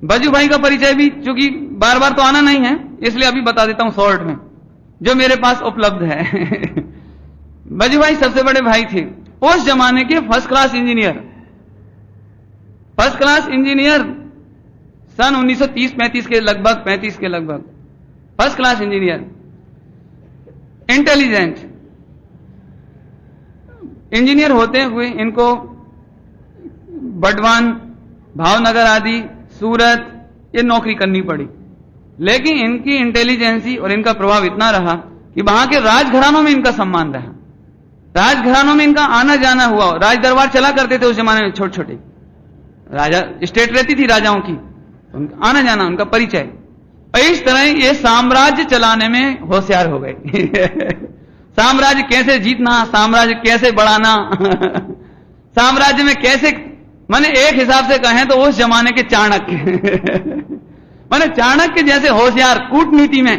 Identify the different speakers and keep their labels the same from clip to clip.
Speaker 1: बजू भाई का परिचय भी चूंकि बार बार तो आना नहीं है, इसलिए अभी बता देता हूं शॉर्ट में जो मेरे पास उपलब्ध है। बजू भाई सबसे बड़े भाई थे उस जमाने के फर्स्ट क्लास इंजीनियर सन 1930-35 के लगभग, 35 के लगभग first class engineer, intelligent engineer होते हुए इनको बडवान, भावनगर आदि, सूरत ये नौकरी करनी पड़ी। लेकिन इनकी इंटेलिजेंसी और इनका प्रभाव इतना रहा कि वहां के राजघरानों में इनका सम्मान रहा। राजघरानों में इनका आना जाना हुआ। राज दरबार चला करते थे उस जमाने में, छोटे छोटे राजा स्टेट रहती थी राजाओं की, उनका आना जाना, उनका परिचय। इस तरह ये साम्राज्य चलाने में होशियार हो गए। साम्राज्य कैसे जीतना, साम्राज्य कैसे बढ़ाना, साम्राज्य में कैसे, माने एक हिसाब से कहें तो उस जमाने के चाणक्य। माने चाणक्य जैसे होशियार कूटनीति में,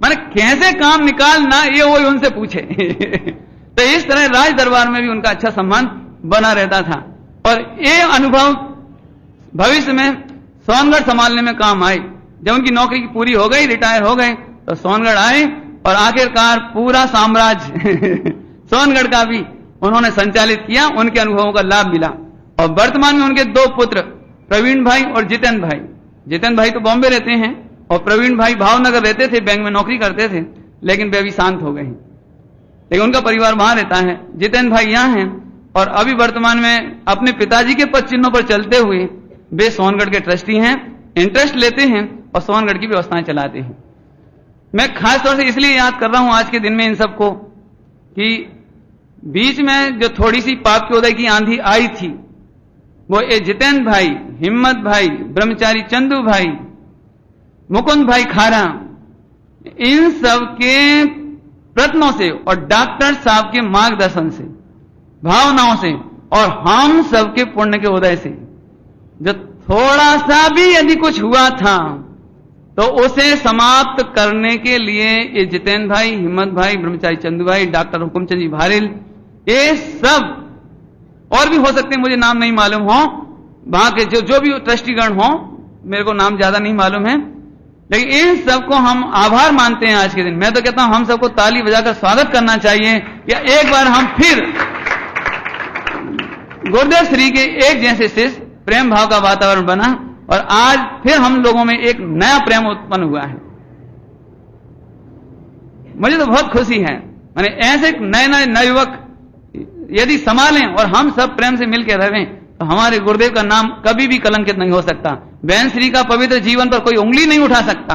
Speaker 1: माने कैसे काम निकालना ये वो उनसे पूछे। तो इस तरह राज दरबार में भी उनका अच्छा सम्मान बना रहता था। और ये अनुभव भविष्य में सोनगढ़ संभालने में काम आए। जब उनकी नौकरी पूरी हो गई, रिटायर हो गए, तो सोनगढ़ आए और आखिरकार पूरा साम्राज्य सोनगढ़ का भी उन्होंने संचालित किया। उनके अनुभवों का लाभ मिला। और वर्तमान में उनके दो पुत्र प्रवीण भाई और जितेंद्र भाई। जितेंद्र भाई तो बॉम्बे रहते हैं और प्रवीण भाई भावनगर रहते थे, बैंक में नौकरी करते थे, लेकिन वे अभी शांत हो गए हैं। लेकिन उनका परिवार वहां रहता है। जितेंद्र भाई यहां हैं और अभी वर्तमान में अपने पिताजी के पद चिन्हों पर चलते हुए वे सोनगढ़ के ट्रस्टी हैं, इंटरेस्ट लेते हैं और सोनगढ़ की व्यवस्थाएं चलाते हैं। मैं खास तौर से इसलिए याद कर रहा हूं आज के दिन में इन सबको कि बीच में जो थोड़ी सी पाप के उदय की आंधी आई थी, वो ये जितेंद्र भाई, हिम्मत भाई, ब्रह्मचारी चंदू भाई, मुकुंद भाई खारा, इन सब के प्रयत्नों से और डॉक्टर साहब के मार्गदर्शन से, भावनाओं से और हम सबके पुण्य के उदय से जो थोड़ा सा भी यदि कुछ हुआ था तो उसे समाप्त करने के लिए ये जितेंद्र भाई, हिम्मत भाई, ब्रह्मचारी चंदू भाई, डॉक्टर हुकुमचंद जी भारिल, ये सब और भी हो सकते हैं, मुझे नाम नहीं मालूम हो, वहां के जो भी ट्रस्टीगण हो, मेरे को नाम ज्यादा नहीं मालूम है, लेकिन इन सबको हम आभार मानते हैं आज के दिन। मैं तो कहता हूं हम सबको ताली बजाकर स्वागत करना चाहिए। या एक बार हम फिर गुरुदेव श्री के एक जैसे शिष्य, प्रेम भाव का वातावरण बना और आज फिर हम लोगों में एक नया प्रेम उत्पन्न हुआ है। मुझे तो बहुत खुशी है। माने ऐसे नए नवयुवक यदि संभालें और हम सब प्रेम से मिलकर रहें तो हमारे गुरुदेव का नाम कभी भी कलंकित नहीं हो सकता। बहन श्री का पवित्र जीवन पर कोई उंगली नहीं उठा सकता,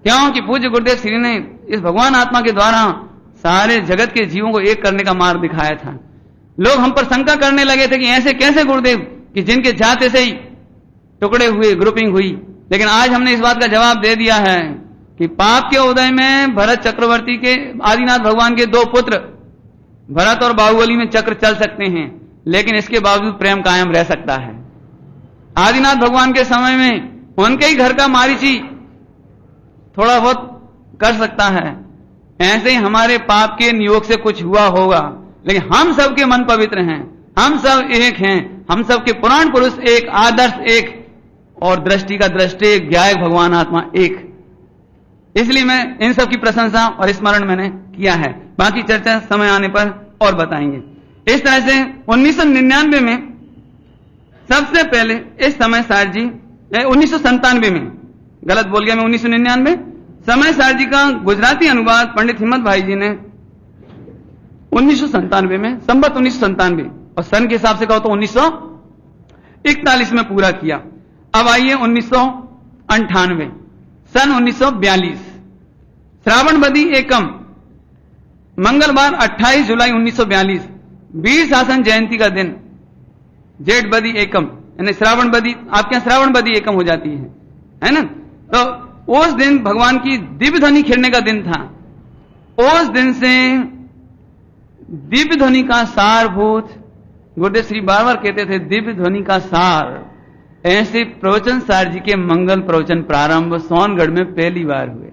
Speaker 1: क्योंकि पूज्य गुरुदेव श्री ने इस भगवान आत्मा के द्वारा सारे जगत के जीवों को एक करने का मार्ग दिखाया था। लोग हम पर शंका करने लगे थे कि ऐसे कैसे गुरुदेव कि जिनके जाते से ही टुकड़े हुए, ग्रुपिंग हुई। लेकिन आज हमने इस बात का जवाब दे दिया है कि पाप के उदय में भरत चक्रवर्ती के, आदिनाथ भगवान के दो पुत्र भरत और बाहुबली में चक्र चल सकते हैं, लेकिन इसके बावजूद प्रेम कायम रह सकता है। आदिनाथ भगवान के समय में उनके ही घर का मारीची थोड़ा बहुत कर सकता है। ऐसे ही हमारे पाप के नियोग से कुछ हुआ होगा, लेकिन हम सबके मन पवित्र हैं, हम सब एक हैं, हम सबके पुराण पुरुष एक, आदर्श एक और दृष्टि का दृष्टि एक, ज्ञायक भगवान आत्मा एक। इसलिए मैं इन सब की प्रशंसा और स्मरण मैंने किया है। बाकी चर्चा समय आने पर और बताएंगे। इस तरह से 1999 में सबसे पहले इस समय सार जी, 1997 में, गलत बोल गया मैं, 1999 समय सार जी का गुजराती अनुवाद पंडित हिम्मत भाई जी ने 1997 में, संवत 1997 और सन के हिसाब से कहो तो 1941 में पूरा किया। अब आइए 1998, सन 1942, श्रावण बदी एकम, मंगलवार 28 जुलाई 1942, वीर शासन जयंती का दिन, जेठ बदी एकम, यानी श्रावण बदी, आपके यहां श्रावण बदी एकम हो जाती है ना। तो उस दिन भगवान की दिव्य ध्वनि खिलने का दिन था। उस दिन से दिव्य ध्वनि का सारभूत, गुरुदेव श्री बार बार कहते थे दिव्य ध्वनि का सार, ऐसे प्रवचन सार जी के मंगल प्रवचन प्रारंभ सोनगढ़ में पहली बार हुए।